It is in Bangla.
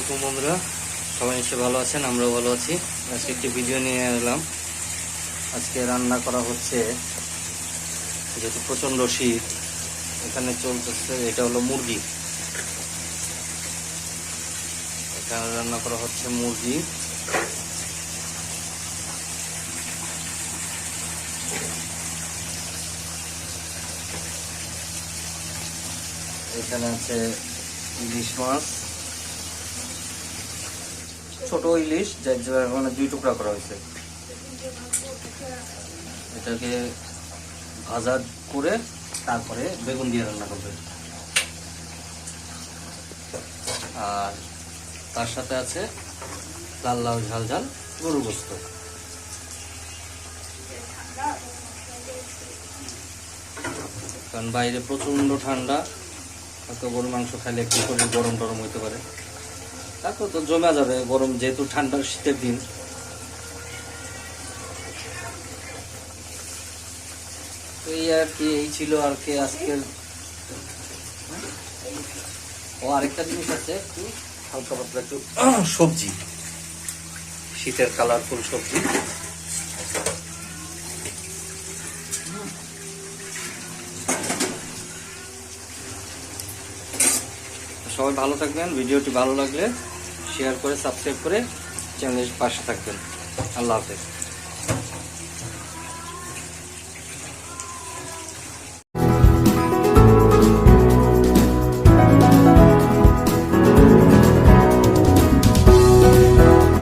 আলাইকুম বন্ধুরা, সবাই নিশ্চয়ই ভালো আছেন। আমরাও ভালো আছি। আজকে একটি ভিডিও নিয়ে এলাম। আজকে রান্না করা হচ্ছে, যেহেতু প্রচণ্ড শীত এখানে চলতেছে, এটা হলো মুরগি। এখানে রান্না করা হচ্ছে মুরগি। এখানে আছে ইলিশ মাছ, ছোট ইলিশ, যার মানে 2 টুকরা করা হয়েছে। এটাকে ভাজা করে তারপরে বেগুন দিয়ে রান্না করবে। আর তার সাথে আছে লাল লাল ঝাল ঝাল গরু গোস্ত। কারণ বাইরে প্রচণ্ড ঠান্ডা, হয়তো গরু মাংস খাইলে একটু শরীর গরম টরম হইতে পারে, তারপর তো জমে যাবে গরম, যেহেতু ঠান্ডার শীতের দিন। এই আর কি, এই ছিল আর কি আজকের। ও আরেকটা জিনিস আছে, একটু হালকা পাতলা একটু সবজি, শীতের কালারফুল সবজি। সবাই ভালো থাকবেন। ভিডিওটি ভালো লাগলে শেয়ার করে সাবস্ক্রাইব করে চ্যানেলের পাশে থাকবেন। আল্লাহ হাফেজ।